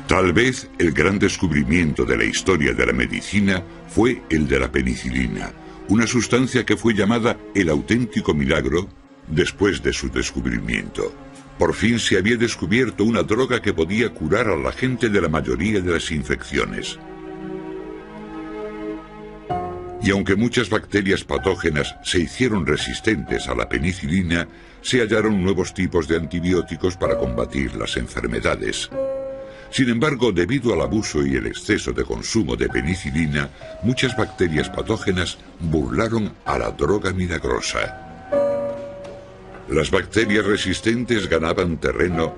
Tal vez el gran descubrimiento de la historia de la medicina fue el de la penicilina, una sustancia que fue llamada el auténtico milagro después de su descubrimiento. Por fin se había descubierto una droga que podía curar a la gente de la mayoría de las infecciones. Y aunque muchas bacterias patógenas se hicieron resistentes a la penicilina, se hallaron nuevos tipos de antibióticos para combatir las enfermedades. Sin embargo, debido al abuso y el exceso de consumo de penicilina, muchas bacterias patógenas burlaron a la droga milagrosa. Las bacterias resistentes ganaban terreno,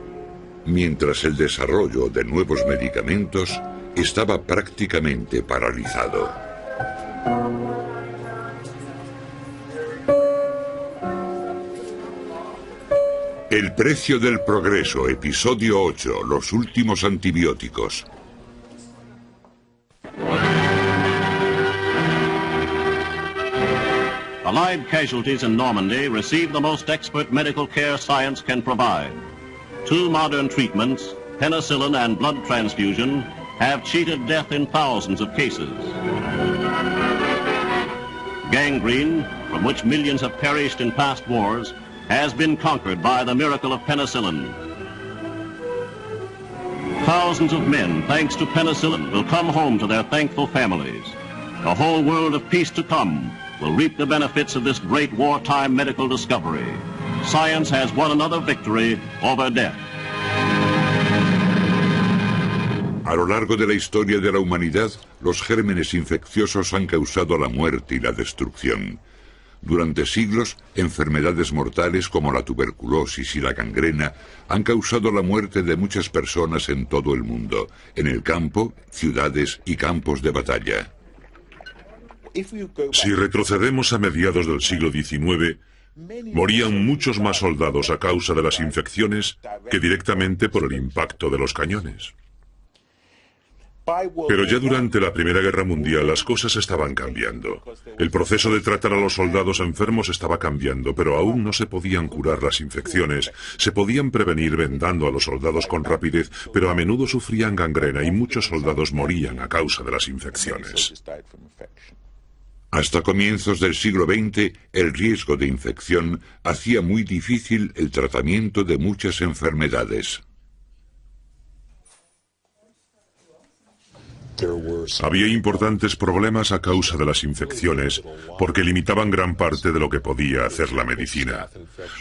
mientras el desarrollo de nuevos medicamentos estaba prácticamente paralizado. El precio del progreso, episodio 8, los últimos antibióticos. Allied casualties in Normandy received the most expert medical care science can provide. Two modern treatments, penicillin and blood transfusion, have cheated death in thousands of cases. Gangrene, from which millions have perished in past wars, has been conquered by the miracle of penicillin. Thousands of men, thanks to penicillin, will come home to their thankful families. A whole world of peace to come will reap the benefits of this great wartime medical discovery. Science has won another victory over death. A lo largo de la historia de la humanidad, los gérmenes infecciosos han causado la muerte y la destrucción. Durante siglos, enfermedades mortales como la tuberculosis y la gangrena han causado la muerte de muchas personas en todo el mundo, en el campo, ciudades y campos de batalla. Si retrocedemos a mediados del siglo XIX, morían muchos más soldados a causa de las infecciones que directamente por el impacto de los cañones. Pero ya durante la Primera Guerra Mundial las cosas estaban cambiando. El proceso de tratar a los soldados enfermos estaba cambiando, pero aún no se podían curar las infecciones. Se podían prevenir vendando a los soldados con rapidez, pero a menudo sufrían gangrena y muchos soldados morían a causa de las infecciones. Hasta comienzos del siglo XX, el riesgo de infección hacía muy difícil el tratamiento de muchas enfermedades. Había importantes problemas a causa de las infecciones, porque limitaban gran parte de lo que podía hacer la medicina.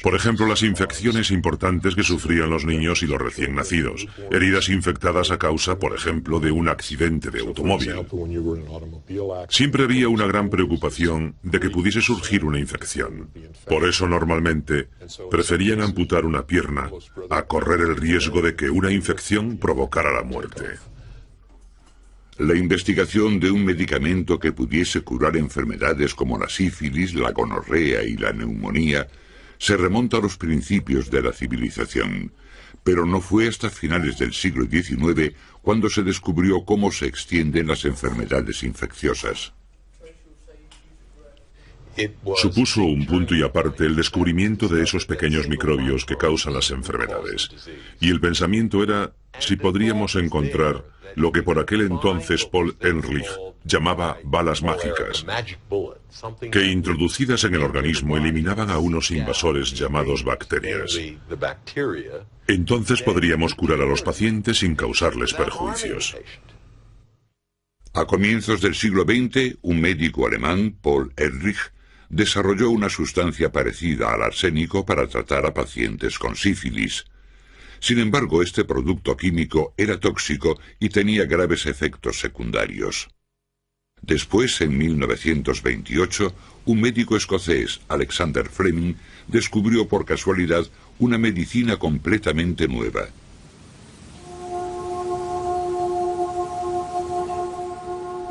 Por ejemplo, las infecciones importantes que sufrían los niños y los recién nacidos, heridas infectadas a causa, por ejemplo, de un accidente de automóvil. Siempre había una gran preocupación de que pudiese surgir una infección. Por eso, normalmente, preferían amputar una pierna a correr el riesgo de que una infección provocara la muerte. La investigación de un medicamento que pudiese curar enfermedades como la sífilis, la gonorrea y la neumonía se remonta a los principios de la civilización, pero no fue hasta finales del siglo XIX cuando se descubrió cómo se extienden las enfermedades infecciosas. Supuso un punto y aparte el descubrimiento de esos pequeños microbios que causan las enfermedades. Y el pensamiento era si podríamos encontrar lo que por aquel entonces Paul Ehrlich llamaba balas mágicas, que introducidas en el organismo eliminaban a unos invasores llamados bacterias. Entonces podríamos curar a los pacientes sin causarles perjuicios. A comienzos del siglo XX, un médico alemán, Paul Ehrlich, desarrolló una sustancia parecida al arsénico para tratar a pacientes con sífilis. Sin embargo, este producto químico era tóxico y tenía graves efectos secundarios. Después, en 1928, un médico escocés, Alexander Fleming, descubrió por casualidad una medicina completamente nueva.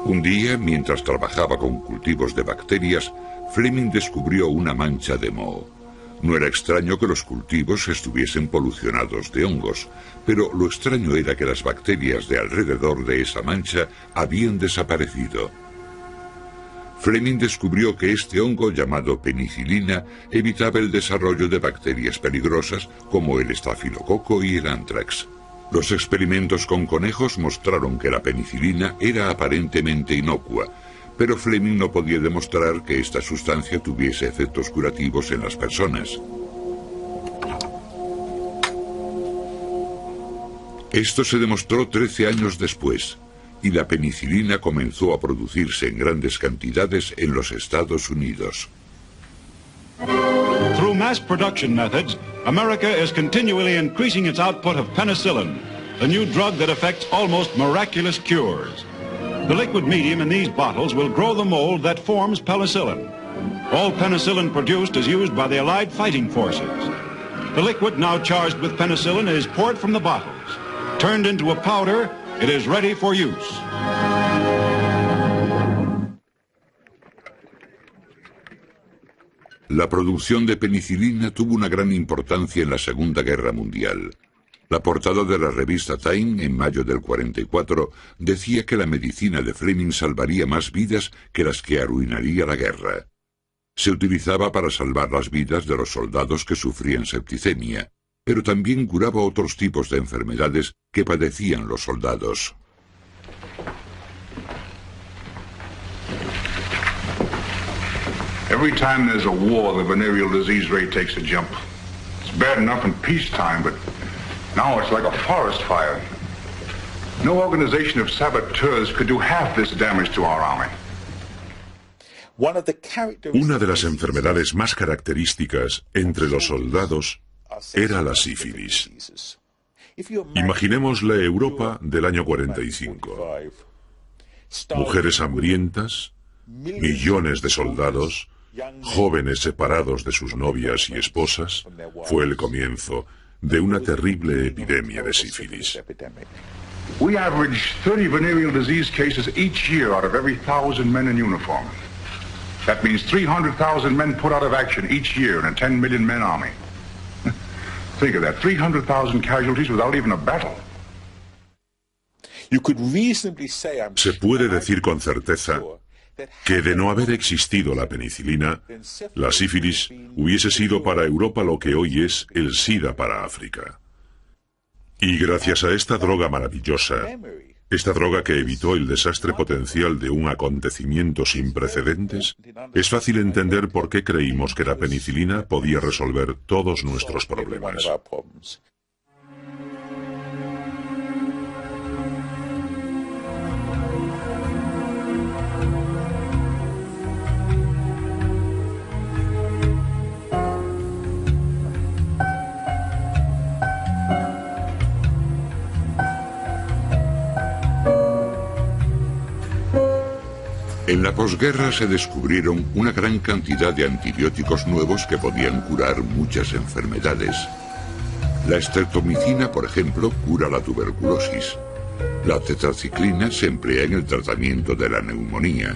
Un día, mientras trabajaba con cultivos de bacterias, Fleming descubrió una mancha de moho. No era extraño que los cultivos estuviesen polucionados de hongos, pero lo extraño era que las bacterias de alrededor de esa mancha habían desaparecido. Fleming descubrió que este hongo llamado penicilina evitaba el desarrollo de bacterias peligrosas como el estafilococo y el anthrax. Los experimentos con conejos mostraron que la penicilina era aparentemente inocua, pero Fleming no podía demostrar que esta sustancia tuviese efectos curativos en las personas. Esto se demostró 13 años después, y la penicilina comenzó a producirse en grandes cantidades en los Estados Unidos. Through mass production methods, America is continually increasing its output of penicillin, the new drug that effects almost miraculous cures. The liquid medium in these bottles will grow the mold that forms penicillin. All penicillin produced is used by the Allied fighting forces. The liquid now charged with penicillin is poured from the bottles. Turned into a powder, it is ready for use. La producción de penicilina tuvo una gran importancia en la Segunda Guerra Mundial. La portada de la revista Time, en mayo del 44, decía que la medicina de Fleming salvaría más vidas que las que arruinaría la guerra. Se utilizaba para salvar las vidas de los soldados que sufrían septicemia, pero también curaba otros tipos de enfermedades que padecían los soldados. Every time there's a war, the venereal disease rate takes a jump. It's bad enough in peacetime, but now it's like a forest fire. No organization of saboteurs could do half this damage to our army. Una de las enfermedades más características entre los soldados era la sífilis. Imaginemos la Europa del año 45. Mujeres hambrientas, millones de soldados, jóvenes separados de sus novias y esposas. Fue el comienzo de una terrible epidemia de sífilis. We average 30 venereal disease cases each year out of every 1,000 men in uniform. That means 300,000 men put out of action each year in a 10 million men army. Think of that, 300,000 casualties without even a battle. Se puede decir con certeza que de no haber existido la penicilina, la sífilis hubiese sido para Europa lo que hoy es el SIDA para África. Y gracias a esta droga maravillosa, esta droga que evitó el desastre potencial de un acontecimiento sin precedentes, es fácil entender por qué creímos que la penicilina podía resolver todos nuestros problemas. En la posguerra se descubrieron una gran cantidad de antibióticos nuevos que podían curar muchas enfermedades. La estreptomicina, por ejemplo, cura la tuberculosis. La tetraciclina se emplea en el tratamiento de la neumonía.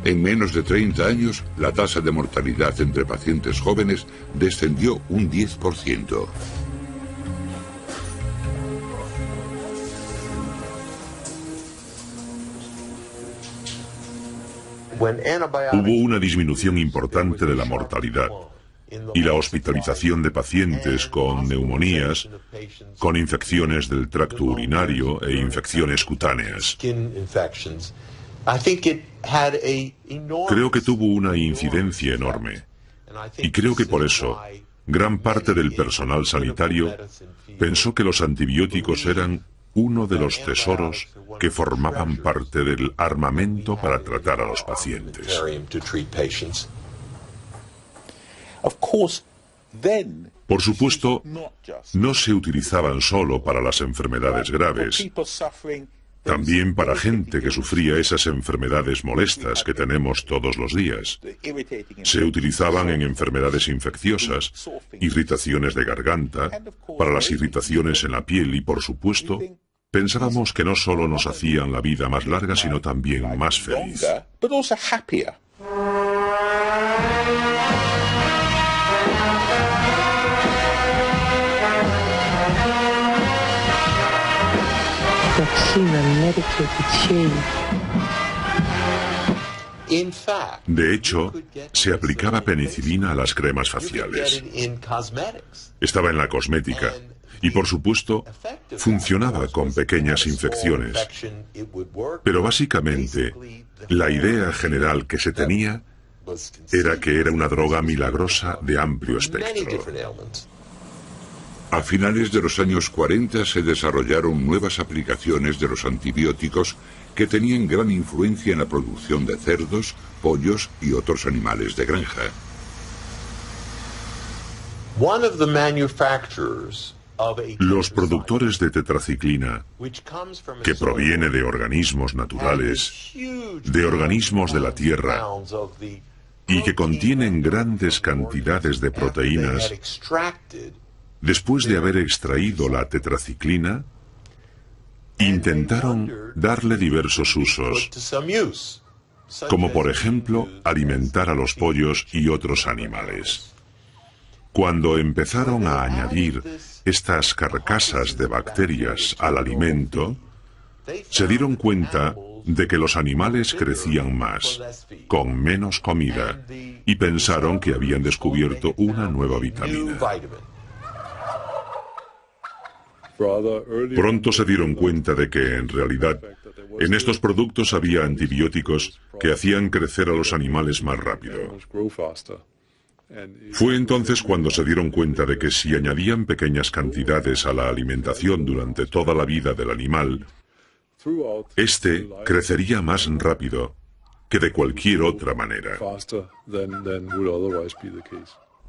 En menos de 30 años, la tasa de mortalidad entre pacientes jóvenes descendió un 10%. Hubo una disminución importante de la mortalidad y la hospitalización de pacientes con neumonías, con infecciones del tracto urinario e infecciones cutáneas. Creo que tuvo una incidencia enorme y creo que por eso gran parte del personal sanitario pensó que los antibióticos eran uno de los tesoros que formaban parte del armamento para tratar a los pacientes. Por supuesto, no se utilizaban solo para las enfermedades graves, también para gente que sufría esas enfermedades molestas que tenemos todos los días. Se utilizaban en enfermedades infecciosas, irritaciones de garganta, para las irritaciones en la piel y, por supuesto, pensábamos que no solo nos hacían la vida más larga, sino también más feliz. De hecho, se aplicaba penicilina a las cremas faciales. Estaba en la cosmética. Y por supuesto, funcionaba con pequeñas infecciones. Pero básicamente, la idea general que se tenía era que era una droga milagrosa de amplio espectro. A finales de los años 40 se desarrollaron nuevas aplicaciones de los antibióticos que tenían gran influencia en la producción de cerdos, pollos y otros animales de granja. Los productores de tetraciclina, que proviene de organismos naturales, de organismos de la tierra, y que contienen grandes cantidades de proteínas, después de haber extraído la tetraciclina, intentaron darle diversos usos, como por ejemplo alimentar a los pollos y otros animales. Cuando empezaron a añadir estas carcasas de bacterias al alimento, se dieron cuenta de que los animales crecían más, con menos comida, y pensaron que habían descubierto una nueva vitamina. Pronto se dieron cuenta de que, en realidad, en estos productos había antibióticos que hacían crecer a los animales más rápido. Fue entonces cuando se dieron cuenta de que si añadían pequeñas cantidades a la alimentación durante toda la vida del animal, éste crecería más rápido que de cualquier otra manera.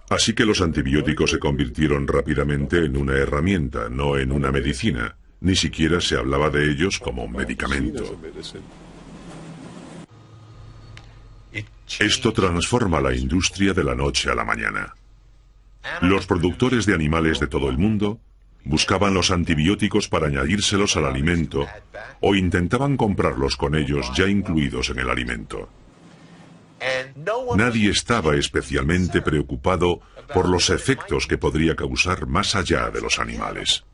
Así que los antibióticos se convirtieron rápidamente en una herramienta, no en una medicina. Ni siquiera se hablaba de ellos como un medicamento. Esto transforma la industria de la noche a la mañana. Los productores de animales de todo el mundo buscaban los antibióticos para añadírselos al alimento o intentaban comprarlos con ellos ya incluidos en el alimento. Nadie estaba especialmente preocupado por los efectos que podría causar más allá de los animales.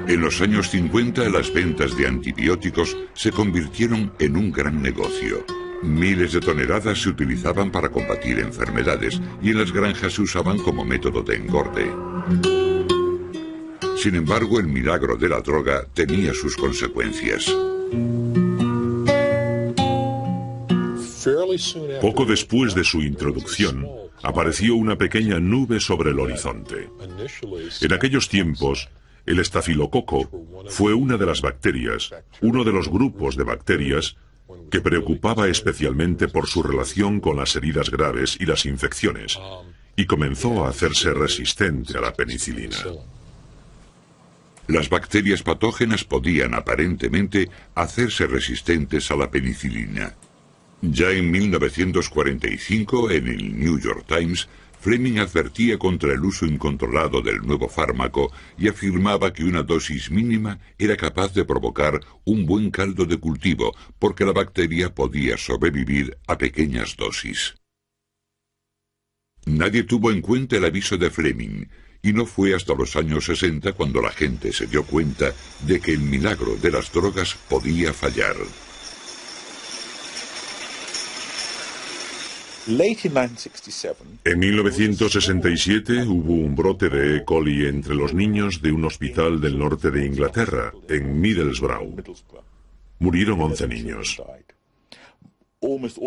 En los años 50 las ventas de antibióticos se convirtieron en un gran negocio. Miles de toneladas se utilizaban para combatir enfermedades y en las granjas se usaban como método de engorde. Sin embargo, el milagro de la droga tenía sus consecuencias. Poco después de su introducción, apareció una pequeña nube sobre el horizonte. En aquellos tiempos, el estafilococo fue una de las bacterias, uno de los grupos de bacterias que preocupaba especialmente por su relación con las heridas graves y las infecciones, y comenzó a hacerse resistente a la penicilina. Las bacterias patógenas podían aparentemente hacerse resistentes a la penicilina. Ya en 1945, en el New York Times, Fleming advertía contra el uso incontrolado del nuevo fármaco y afirmaba que una dosis mínima era capaz de provocar un buen caldo de cultivo, porque la bacteria podía sobrevivir a pequeñas dosis. Nadie tuvo en cuenta el aviso de Fleming, y no fue hasta los años 60 cuando la gente se dio cuenta de que el milagro de las drogas podía fallar. En 1967 hubo un brote de E. coli entre los niños de un hospital del norte de Inglaterra, en Middlesbrough. Murieron 11 niños.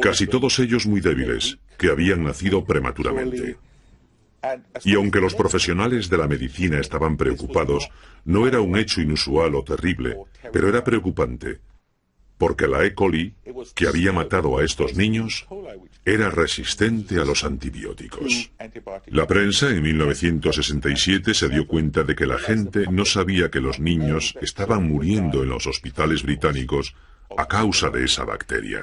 Casi todos ellos muy débiles, que habían nacido prematuramente. Y aunque los profesionales de la medicina estaban preocupados, no era un hecho inusual o terrible, pero era preocupante, porque la E. coli, que había matado a estos niños, era resistente a los antibióticos. La prensa en 1967 se dio cuenta de que la gente no sabía que los niños estaban muriendo en los hospitales británicos a causa de esa bacteria.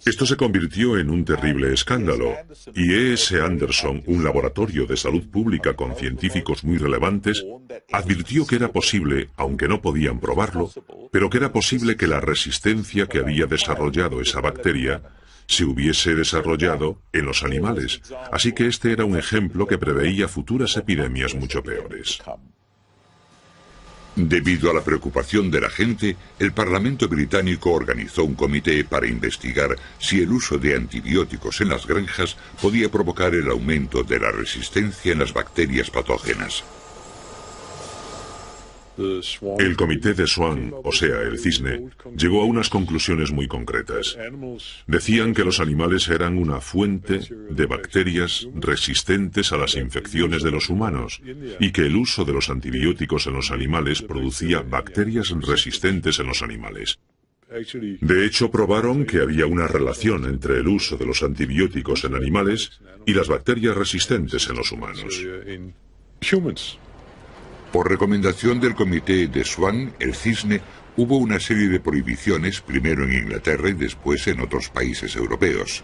Esto se convirtió en un terrible escándalo, y E.S. Anderson, un laboratorio de salud pública con científicos muy relevantes, advirtió que era posible, aunque no podían probarlo, pero que era posible que la resistencia que había desarrollado esa bacteria se hubiese desarrollado en los animales, así que este era un ejemplo que preveía futuras epidemias mucho peores. Debido a la preocupación de la gente, el Parlamento británico organizó un comité para investigar si el uso de antibióticos en las granjas podía provocar el aumento de la resistencia en las bacterias patógenas. El comité de Swan, o sea, el cisne, llegó a unas conclusiones muy concretas. Decían que los animales eran una fuente de bacterias resistentes a las infecciones de los humanos y que el uso de los antibióticos en los animales producía bacterias resistentes en los animales. De hecho, probaron que había una relación entre el uso de los antibióticos en animales y las bacterias resistentes en los humanos. Por recomendación del comité de Swan, el cisne, hubo una serie de prohibiciones, primero en Inglaterra y después en otros países europeos.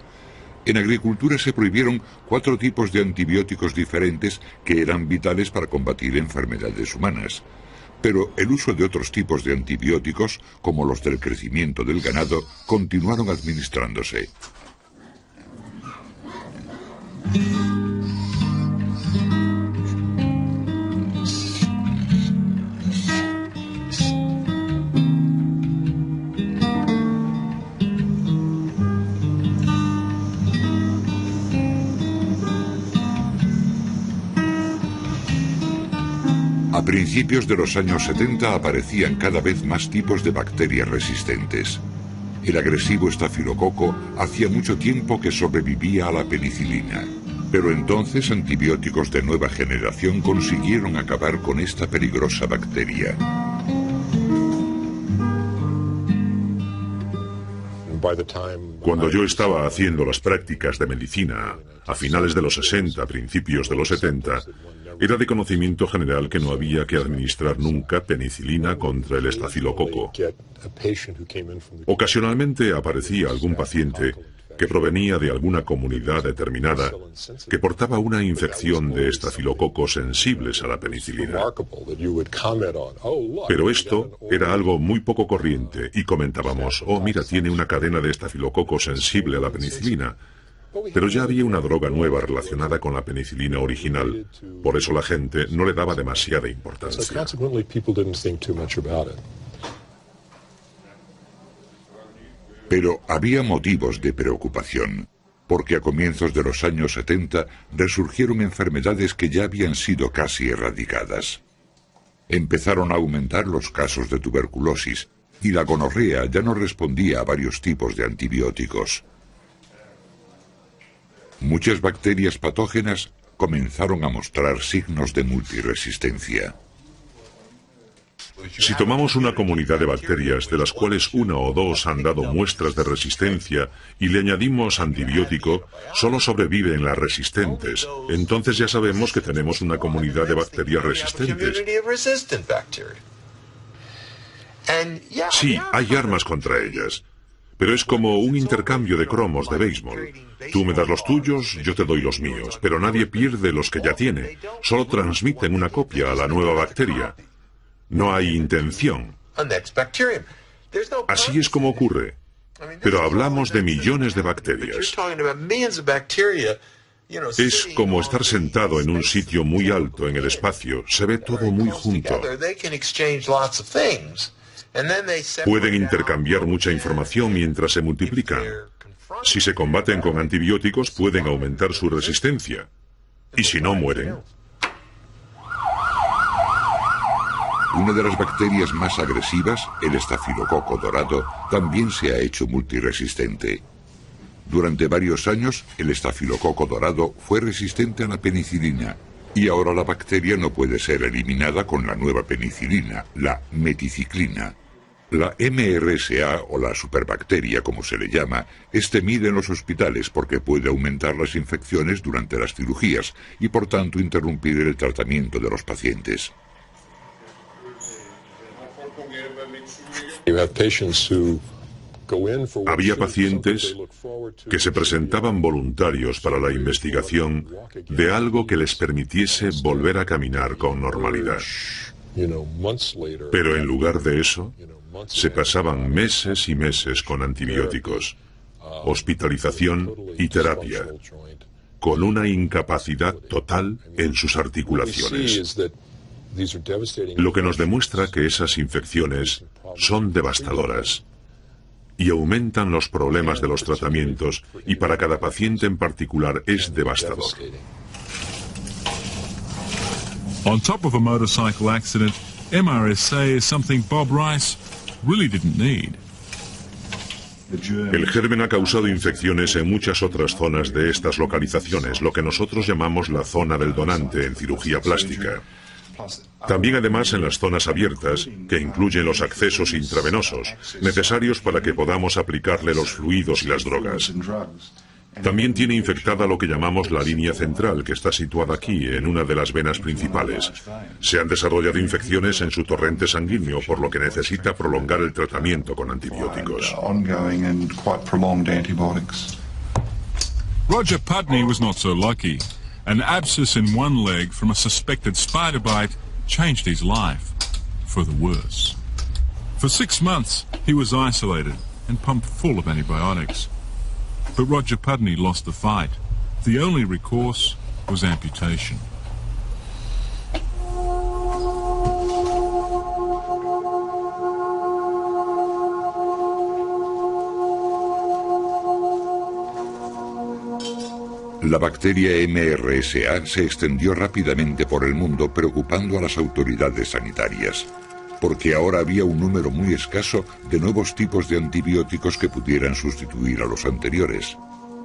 En agricultura se prohibieron 4 tipos de antibióticos diferentes que eran vitales para combatir enfermedades humanas. Pero el uso de otros tipos de antibióticos, como los del crecimiento del ganado, continuaron administrándose. A principios de los años 70 aparecían cada vez más tipos de bacterias resistentes. El agresivo estafilococo hacía mucho tiempo que sobrevivía a la penicilina, pero entonces antibióticos de nueva generación consiguieron acabar con esta peligrosa bacteria. Cuando yo estaba haciendo las prácticas de medicina, a finales de los 60, principios de los 70, era de conocimiento general que no había que administrar nunca penicilina contra el estafilococo. Ocasionalmente aparecía algún paciente que provenía de alguna comunidad determinada que portaba una infección de estafilococo sensibles a la penicilina. Pero esto era algo muy poco corriente y comentábamos, oh mira, tiene una cadena de estafilococo sensible a la penicilina. Pero ya había una droga nueva relacionada con la penicilina original, por eso la gente no le daba demasiada importancia. Pero había motivos de preocupación, porque a comienzos de los años 70 resurgieron enfermedades que ya habían sido casi erradicadas. Empezaron a aumentar los casos de tuberculosis, y la gonorrea ya no respondía a varios tipos de antibióticos. Muchas bacterias patógenas comenzaron a mostrar signos de multiresistencia. Si tomamos una comunidad de bacterias de las cuales 1 o 2 han dado muestras de resistencia y le añadimos antibiótico, solo sobreviven las resistentes. Entonces ya sabemos que tenemos una comunidad de bacterias resistentes. Sí, hay armas contra ellas. Pero es como un intercambio de cromos de béisbol. Tú me das los tuyos, yo te doy los míos, pero nadie pierde los que ya tiene. Solo transmiten una copia a la nueva bacteria. No hay intención. Así es como ocurre. Pero hablamos de millones de bacterias. Es como estar sentado en un sitio muy alto en el espacio. Se ve todo muy junto. Pueden intercambiar mucha información mientras se multiplican. Si se combaten con antibióticos, pueden aumentar su resistencia. Y si no, mueren. Una de las bacterias más agresivas, el estafilococo dorado, también se ha hecho multiresistente. Durante varios años, el estafilococo dorado fue resistente a la penicilina, y ahora la bacteria no puede ser eliminada con la nueva penicilina, la meticiclina. La MRSA, o la superbacteria como se le llama, es temida en los hospitales porque puede aumentar las infecciones durante las cirugías y por tanto interrumpir el tratamiento de los pacientes. Había pacientes que se presentaban voluntarios para la investigación de algo que les permitiese volver a caminar con normalidad. Pero en lugar de eso, se pasaban meses y meses con antibióticos, hospitalización y terapia, con una incapacidad total en sus articulaciones. lo que nos demuestra que esas infecciones son devastadoras y aumentan los problemas de los tratamientos, y para cada paciente en particular es devastador. On top of a motorcycle accident, MRSA is something Bob Rice really didn't need. El germen ha causado infecciones en muchas otras zonas de estas localizaciones, lo que nosotros llamamos la zona del donante en cirugía plástica. También además en las zonas abiertas, que incluyen los accesos intravenosos, necesarios para que podamos aplicarle los fluidos y las drogas. También tiene infectada lo que llamamos la línea central, que está situada aquí, en una de las venas principales. Se han desarrollado infecciones en su torrente sanguíneo, por lo que necesita prolongar el tratamiento con antibióticos. Roger Putney was not so lucky. An abscess in one leg from a suspected spider bite changed his life for the worse. For 6 months, he was isolated and pumped full of antibiotics. But Roger Putney lost the fight. The only recourse was amputation. La bacteria MRSA se extendió rápidamente por el mundo, preocupando a las autoridades sanitarias, porque ahora había un número muy escaso de nuevos tipos de antibióticos que pudieran sustituir a los anteriores.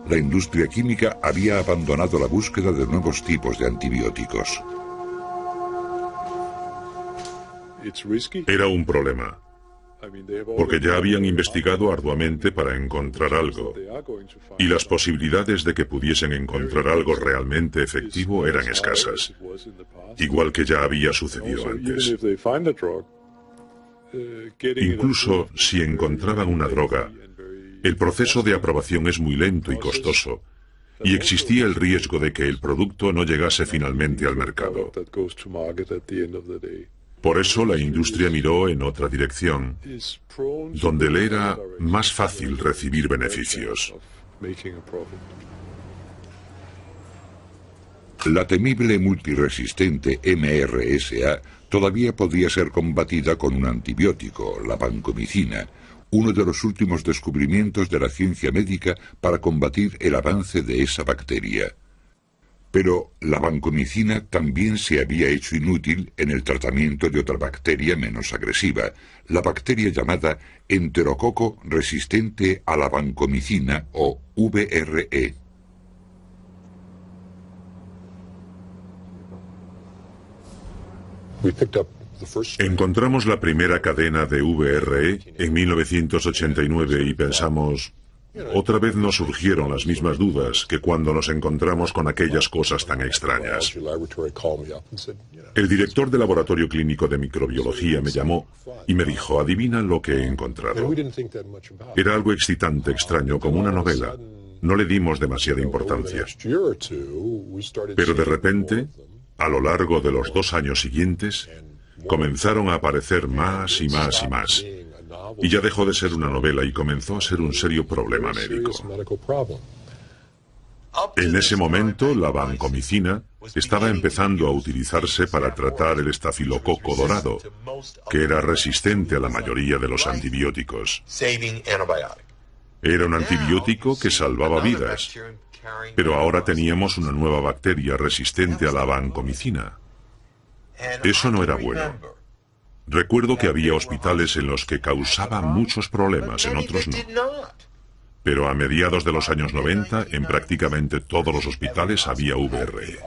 La industria química había abandonado la búsqueda de nuevos tipos de antibióticos. Era un problema, porque ya habían investigado arduamente para encontrar algo, y las posibilidades de que pudiesen encontrar algo realmente efectivo eran escasas, igual que ya había sucedido antes. Incluso si encontraban una droga, el proceso de aprobación es muy lento y costoso, y existía el riesgo de que el producto no llegase finalmente al mercado. Por eso la industria miró en otra dirección, donde le era más fácil recibir beneficios. La temible multiresistente MRSA todavía podía ser combatida con un antibiótico, la vancomicina, uno de los últimos descubrimientos de la ciencia médica para combatir el avance de esa bacteria. Pero la vancomicina también se había hecho inútil en el tratamiento de otra bacteria menos agresiva, la bacteria llamada enterococo resistente a la vancomicina o VRE. Encontramos la primera cadena de VRE en 1989 y pensamos, otra vez nos surgieron las mismas dudas que cuando nos encontramos con aquellas cosas tan extrañas. El director del laboratorio clínico de microbiología me llamó y me dijo, adivina lo que he encontrado. Era algo excitante, extraño, como una novela. No le dimos demasiada importancia. Pero de repente, a lo largo de los 2 años siguientes, comenzaron a aparecer más y más y más. Y ya dejó de ser una novela y comenzó a ser un serio problema médico. En ese momento, la vancomicina estaba empezando a utilizarse para tratar el estafilococo dorado, que era resistente a la mayoría de los antibióticos. Era un antibiótico que salvaba vidas, pero ahora teníamos una nueva bacteria resistente a la vancomicina. Eso no era bueno. Recuerdo que había hospitales en los que causaba muchos problemas, en otros no. Pero a mediados de los años 90, en prácticamente todos los hospitales había VRE.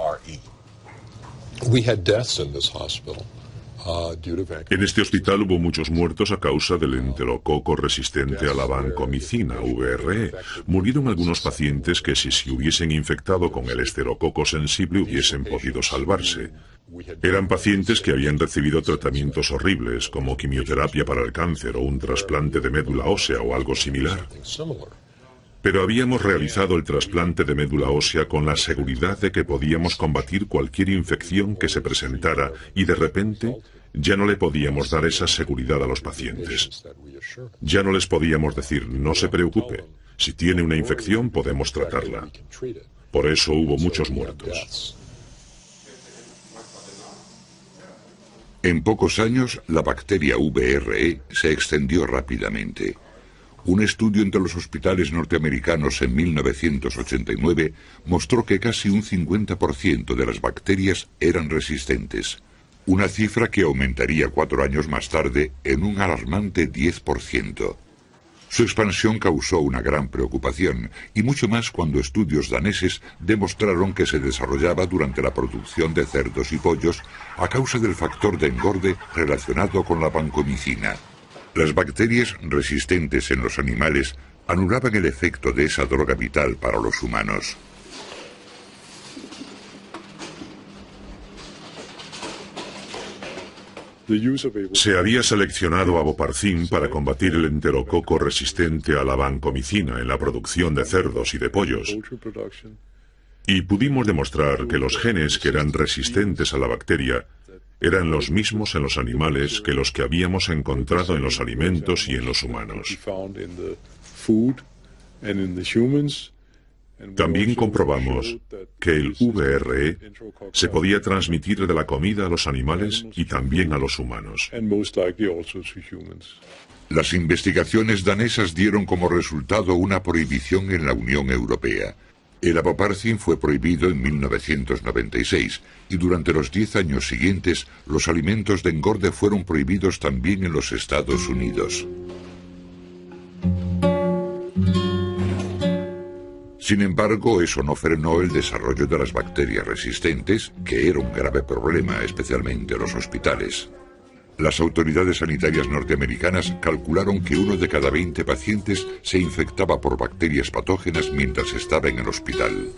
En este hospital hubo muchos muertos a causa del enterococo resistente a la vancomicina, VRE. Murieron algunos pacientes que si se hubiesen infectado con el esterococo sensible hubiesen podido salvarse. Eran pacientes que habían recibido tratamientos horribles, como quimioterapia para el cáncer o un trasplante de médula ósea o algo similar. Pero habíamos realizado el trasplante de médula ósea con la seguridad de que podíamos combatir cualquier infección que se presentara y de repente ya no le podíamos dar esa seguridad a los pacientes. Ya no les podíamos decir, no se preocupe, si tiene una infección podemos tratarla. Por eso hubo muchos muertos. En pocos años, la bacteria VRE se extendió rápidamente. Un estudio entre los hospitales norteamericanos en 1989 mostró que casi un 50% de las bacterias eran resistentes, una cifra que aumentaría 4 años más tarde en un alarmante 10%. Su expansión causó una gran preocupación, y mucho más cuando estudios daneses demostraron que se desarrollaba durante la producción de cerdos y pollos a causa del factor de engorde relacionado con la vancomicina. Las bacterias resistentes en los animales anulaban el efecto de esa droga vital para los humanos. Se había seleccionado avoparcin para combatir el enterococo resistente a la vancomicina en la producción de cerdos y de pollos. Y pudimos demostrar que los genes que eran resistentes a la bacteria eran los mismos en los animales que los que habíamos encontrado en los alimentos y en los humanos. También comprobamos que el VRE se podía transmitir de la comida a los animales y también a los humanos. Las investigaciones danesas dieron como resultado una prohibición en la Unión Europea. El avoparcin fue prohibido en 1996 y durante los 10 años siguientes los alimentos de engorde fueron prohibidos también en los Estados Unidos. Sin embargo, eso no frenó el desarrollo de las bacterias resistentes, que era un grave problema, especialmente en los hospitales. Las autoridades sanitarias norteamericanas calcularon que 1 de cada 20 pacientes se infectaba por bacterias patógenas mientras estaba en el hospital.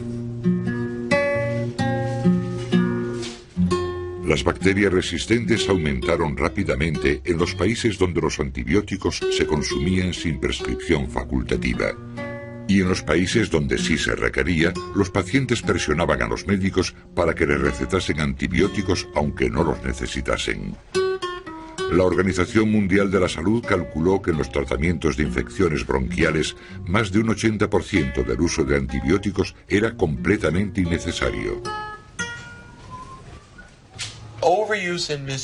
Las bacterias resistentes aumentaron rápidamente en los países donde los antibióticos se consumían sin prescripción facultativa. Y en los países donde sí se requería, los pacientes presionaban a los médicos para que les recetasen antibióticos aunque no los necesitasen. La Organización Mundial de la Salud calculó que en los tratamientos de infecciones bronquiales, más de un 80% del uso de antibióticos era completamente innecesario.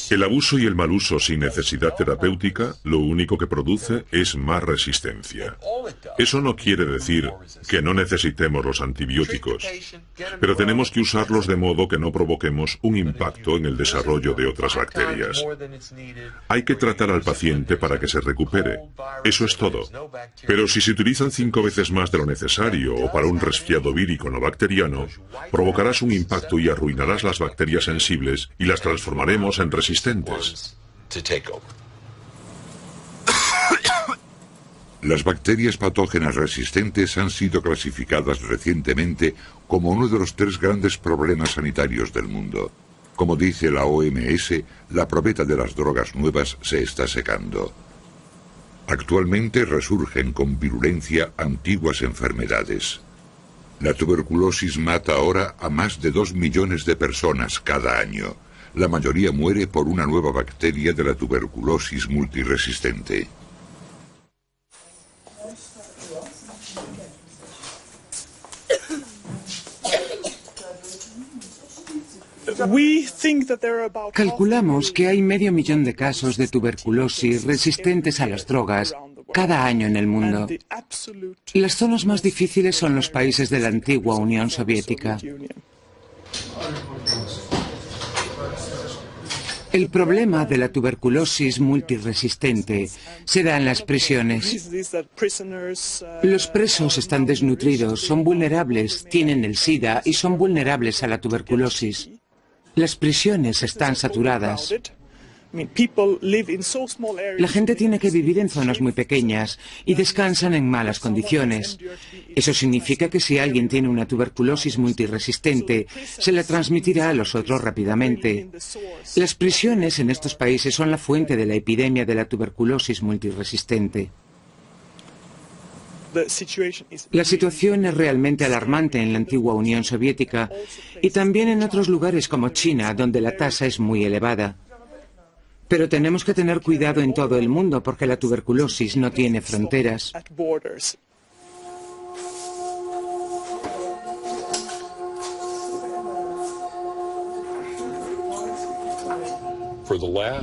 El abuso y el mal uso sin necesidad terapéutica lo único que produce es más resistencia. Eso no quiere decir que no necesitemos los antibióticos, pero tenemos que usarlos de modo que no provoquemos un impacto en el desarrollo de otras bacterias. Hay que tratar al paciente para que se recupere. Eso es todo. Pero si se utilizan 5 veces más de lo necesario o para un resfriado vírico no bacteriano, provocarás un impacto y arruinarás las bacterias sensibles y las transformaremos en resistentes. Las bacterias patógenas resistentes han sido clasificadas recientemente como uno de los 3 grandes problemas sanitarios del mundo. Como dice la OMS, la probeta de las drogas nuevas se está secando. Actualmente resurgen con virulencia antiguas enfermedades. La tuberculosis mata ahora a más de 2 millones de personas cada año. La mayoría muere por una nueva bacteria de la tuberculosis multiresistente. Calculamos que hay 500.000 de casos de tuberculosis resistentes a las drogas cada año en el mundo. Las zonas más difíciles son los países de la antigua Unión Soviética. El problema de la tuberculosis multiresistente se da en las prisiones. Los presos están desnutridos, son vulnerables, tienen el SIDA y son vulnerables a la tuberculosis. Las prisiones están saturadas. La gente tiene que vivir en zonas muy pequeñas y descansan en malas condiciones. Eso significa que si alguien tiene una tuberculosis multiresistente, se la transmitirá a los otros rápidamente. Las prisiones en estos países son la fuente de la epidemia de la tuberculosis multiresistente. La situación es realmente alarmante en la antigua Unión Soviética y también en otros lugares como China, donde la tasa es muy elevada. Pero tenemos que tener cuidado en todo el mundo porque la tuberculosis no tiene fronteras.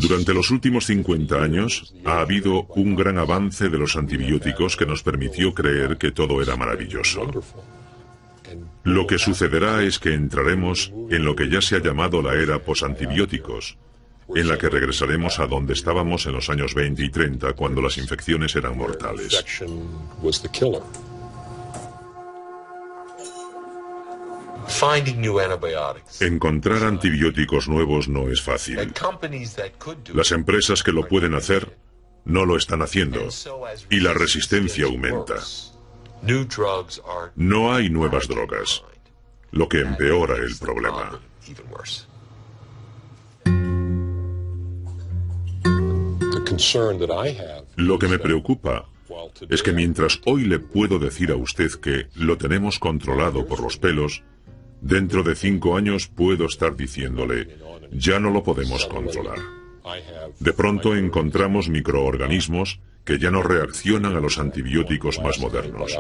Durante los últimos 50 años ha habido un gran avance de los antibióticos que nos permitió creer que todo era maravilloso. Lo que sucederá es que entraremos en lo que ya se ha llamado la era posantibióticos, en la que regresaremos a donde estábamos en los años 20 y 30, cuando las infecciones eran mortales. Encontrar antibióticos nuevos no es fácil. Las empresas que lo pueden hacer no lo están haciendo, y la resistencia aumenta. No hay nuevas drogas, lo que empeora el problema. Lo que me preocupa es que mientras hoy le puedo decir a usted que lo tenemos controlado por los pelos, dentro de 5 años puedo estar diciéndole, ya no lo podemos controlar. De pronto encontramos microorganismos que ya no reaccionan a los antibióticos más modernos.